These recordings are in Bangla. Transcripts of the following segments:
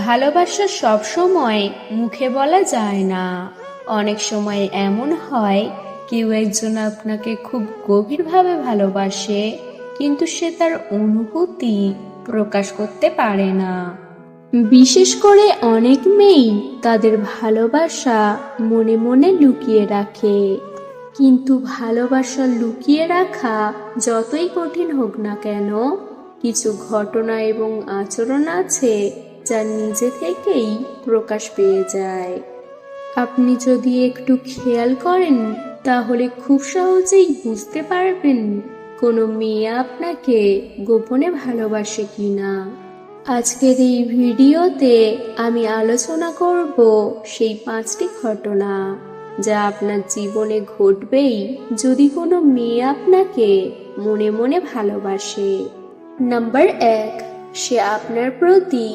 ভালোবাসা সব সময় মুখে বলা যায় না। অনেক সময় এমন হয় কেউ একজন আপনাকে খুব গভীরভাবে ভালোবাসে, কিন্তু সে তার অনুভূতি প্রকাশ করতে পারে না। বিশেষ করে অনেক মেয়েই তাদের ভালোবাসা মনে মনে লুকিয়ে রাখে। কিন্তু ভালোবাসা লুকিয়ে রাখা যতই কঠিন হোক না কেন, কিছু ঘটনা এবং আচরণ আছে যা নিজে থেকেই প্রকাশ পেয়ে যায়। আপনি যদি একটু খেয়াল করেন তাহলে খুব সহজেই বুঝতে পারবেন কোনো মেয়ে আপনাকে গোপনে ভালোবাসে কিনা। আজকের এই ভিডিওতে আমি আলোচনা করব সেই 5টি ঘটনা যা আপনার জীবনে ঘটবেই যদি কোনো মেয়ে আপনাকে মনে মনে ভালোবাসে। নাম্বার 1, সে আপনার প্রতি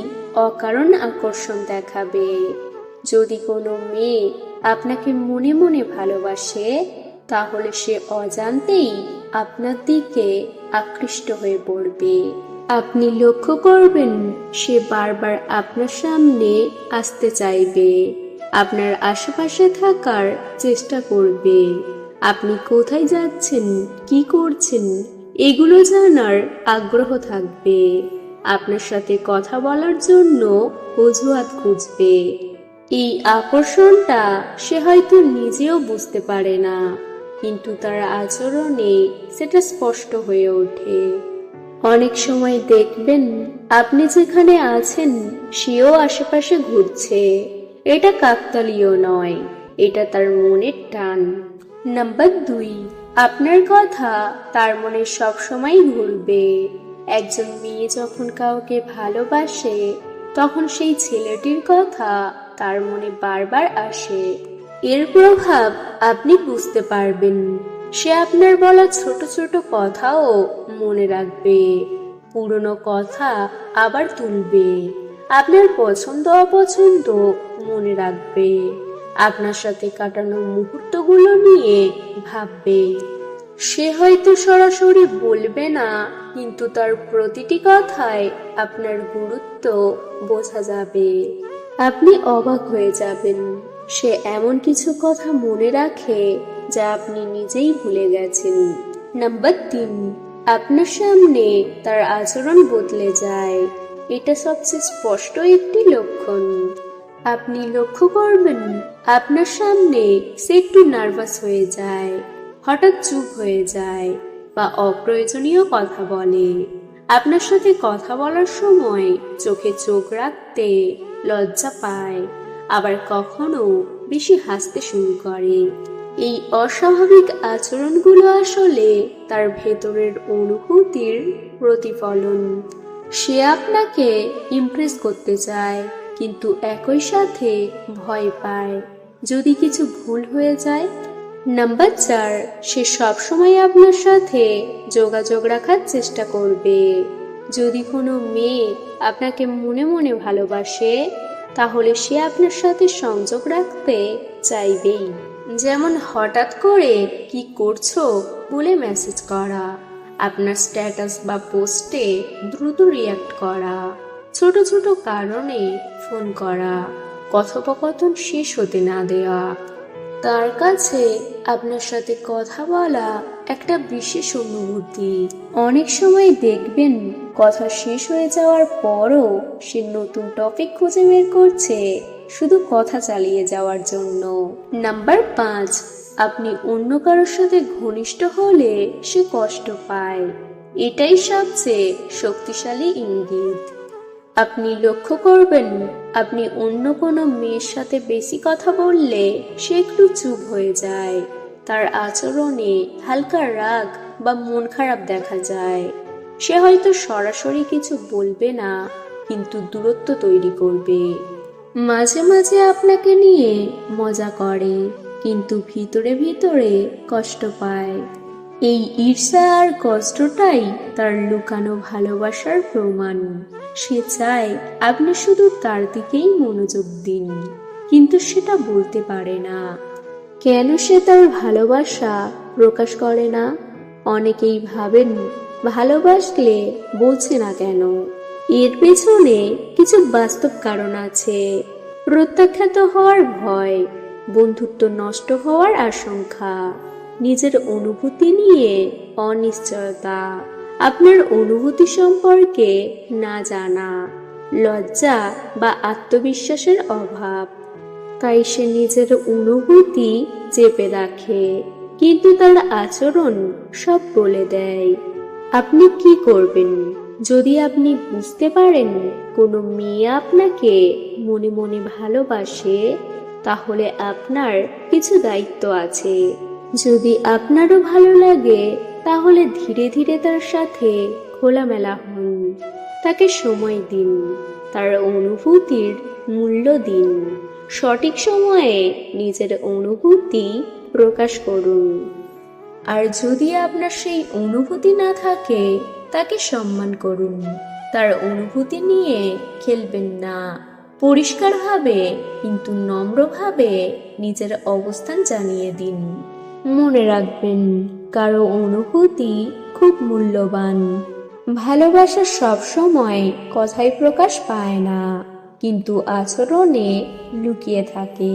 অকারণ আকর্ষণ দেখাবে। যদি কোনো মেয়ে আপনাকে মনে মনে ভালোবাসে, তাহলে সে অজান্তেই আপনার দিকে আকৃষ্ট হয়ে পড়বে। আপনি লক্ষ্য করবেন সে বারবার আপনার সামনে আসতে চাইবে, আপনার আশেপাশে থাকার চেষ্টা করবে। আপনি কোথায় যাচ্ছেন, কি করছেন, এগুলো জানার আগ্রহ থাকবে। আপনার সাথে কথা বলার জন্য অজুহাত খুঁজবে। এই আকর্ষণটা সে হয়তো নিজেও বুঝতে পারে না, কিন্তু তার আচরণে সেটা স্পষ্ট হয়ে ওঠে। অনেক সময় দেখবেন আপনি যেখানে আছেন সেও আশেপাশে ঘুরছে। এটা কাকতালীয় নয়, এটা তার মনের টান। নাম্বার 2, আপনার কথা তার মনে সবসময় ঘুরবে। একজন মেয়ে যখন কাউকে ভালোবাসে, তখন সেই ছেলেটির কথা তার মনে বারবার আসে। এর প্রভাব আপনি বুঝতে পারবেন। সে আপনার বলা ছোট ছোট কথাও মনে রাখবে, পুরনো কথা আবার তুলবে, আপনার পছন্দ অপছন্দ মনে রাখবে, আপনার সাথে কাটানো মুহূর্তগুলো নিয়ে ভাববে। সে হয়তো সরাসরি বলবে না, কিন্তু তার প্রতিটি কথায় আপনার গুরুত্ব বোঝা যাবে। আপনি অবাক হয়ে যাবেন, সে এমন কিছু কথা মনে রাখে যা আপনি নিজেই ভুলে গেছেন। নাম্বার 3, আপনার সামনে তার আচরণ বদলে যায়। এটা সবচেয়ে স্পষ্ট একটি লক্ষণ। আপনি লক্ষ্য করবেন আপনার সামনে সে একটু নার্ভাস হয়ে যায়, হঠাৎ চুপ হয়ে যায় বা অপ্রয়োজনীয় কথা বলে। আপনার সাথে কথা বলার সময় চোখে চোখ রাখতে লজ্জা পায়, আবার কখনো বেশি হাসতে শুরু করে। এই অস্বাভাবিক আচরণগুলো আসলে তার ভেতরের অনুভূতির প্রতিফলন। সে আপনাকে ইমপ্রেস করতে চায়, কিন্তু একই সাথে ভয় পায় যদি কিছু ভুল হয়ে যায়। নাম্বার 4, সে সবসময় আপনার সাথে যোগাযোগ রাখার চেষ্টা করবে। যদি কোনো মেয়ে আপনাকে মনে মনে ভালোবাসে, তাহলে সে আপনার সাথে সংযোগ রাখতে চাইবেই। যেমন হঠাৎ করে কি করছো বলে মেসেজ করা, আপনার স্ট্যাটাস বা পোস্টে দ্রুত রিয়াক্ট করা, ছোট ছোট কারণে ফোন করা, কথোপকথন শেষ হতে না দেওয়া। তার কাছে আপনার সাথে কথা বলা একটা বিশেষ অনুভূতি। অনেক সময় দেখবেন কথা শেষ হয়ে যাওয়ার পরও সে নতুন টপিক খুঁজে বের করছে শুধু কথা চালিয়ে যাওয়ার জন্য। নাম্বার 5, আপনি অন্য কারোর সাথে ঘনিষ্ঠ হলে সে কষ্ট পায়। এটাই সবচেয়ে শক্তিশালী ইঙ্গিত। আপনি লক্ষ্য করবেন আপনি অন্য কোনো মেয়ের সাথে বেশি কথা বললে সে একটু চুপ হয়ে যায়, তার আচরণে হালকা রাগ বা মন খারাপ দেখা যায়। সে হয়তো সরাসরি কিছু বলবে না, কিন্তু দূরত্ব তৈরি করবে। মাঝে মাঝে আপনাকে নিয়ে মজা করে, কিন্তু ভিতরে ভিতরে কষ্ট পায়। এই ঈর্ষা আর কষ্টটাই তার লুকানো ভালোবাসার প্রমাণ। সে চায় আপনি শুধু তার দিকেই মনোযোগ দিন, কিন্তু সেটা বলতে পারে না। কেন সে তার ভালোবাসা প্রকাশ করে না? অনেকেই ভাবেন ভালোবাসলে বলছে না কেন, এর পেছনে কিছু বাস্তব কারণ আছে। প্রত্যাখ্যাত হওয়ার ভয়, বন্ধুত্ব নষ্ট হওয়ার আশঙ্কা, নিজের অনুভূতি নিয়ে অনিশ্চয়তা, আপনার অনুভূতি সম্পর্কে না জানা, লজ্জা বা আত্মবিশ্বাসের অভাব। তাই সে নিজের অনুভূতি চেপে রাখে, কিন্তু তার আচরণ সব বলে দেয়। আপনি কি করবেন যদি আপনি বুঝতে পারেন কোনো মেয়ে আপনাকে মনে মনে ভালোবাসে? তাহলে আপনার কিছু দায়িত্ব আছে। যদি আপনারও ভালো লাগে, তাহলে ধীরে ধীরে তার সাথে খোলামেলা হন, তাকে সময় দিন, তার অনুভূতির মূল্য দিন, সঠিক সময়ে নিজের অনুভূতি প্রকাশ করুন। আর যদি আপনার সেই অনুভূতি না থাকে, তাকে সম্মান করুন, তার অনুভূতি নিয়ে খেলবেন না। পরিষ্কারভাবে কিন্তু নম্রভাবে নিজের অবস্থান জানিয়ে দিন। মনে রাখবেন, কারো অনুভূতি খুব মূল্যবান। ভালোবাসা সব সময় কথায় প্রকাশ পায় না, কিন্তু আচরণে লুকিয়ে থাকে।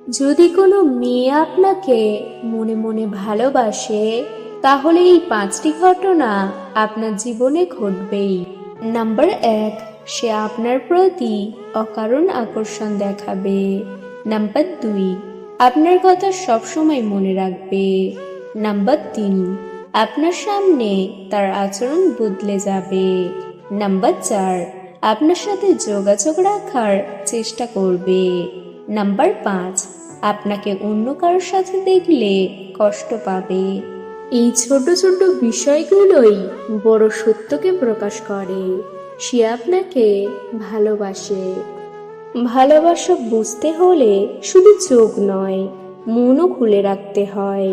যদি কোনো মেয়ে আপনাকে মনে মনে ভালোবাসে, তাহলে এই 5টি ঘটনা আপনার জীবনে ঘটবেই। নাম্বার 1, সে আপনার প্রতি অকারণ আকর্ষণ দেখাবে। নাম্বার 2, আপনার কথা সবসময় মনে রাখবে। নাম্বার 3, আপনার সামনে তার আচরণ বদলে যাবে। নাম্বার 4, আপনার সাথে যোগাযোগ রাখার চেষ্টা করবে। নাম্বার 5, আপনাকে অন্য কারোর সাথে দেখলে কষ্ট পাবে। এই ছোট ছোট বিষয়গুলোই বড় সত্যকে প্রকাশ করে। সে আপনাকে ভালোবাসে। ভালোবাসা বুঝতে হলে শুধু চোখ নয়, মনও খুলে রাখতে হয়।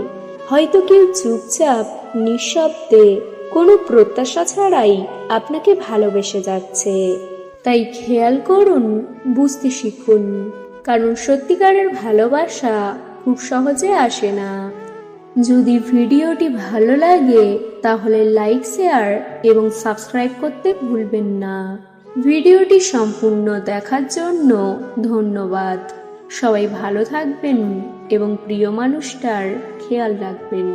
হয়তো কেউ চুপচাপ নিঃশব্দে কোনো প্রত্যাশা ছাড়াই আপনাকে ভালোবেসে যাচ্ছে। তাই খেয়াল করুন, বুঝতে শিখুন, কারণ সত্যিকারের ভালোবাসা খুব সহজে আসে না। যদি ভিডিওটি ভালো লাগে, তাহলে লাইক, শেয়ার এবং সাবস্ক্রাইব করতে ভুলবেন না। ভিডিওটি সম্পূর্ণ দেখার জন্য ধন্যবাদ। সবাই ভালো থাকবেন এবং প্রিয় মানুষটার খেয়াল রাখবেন।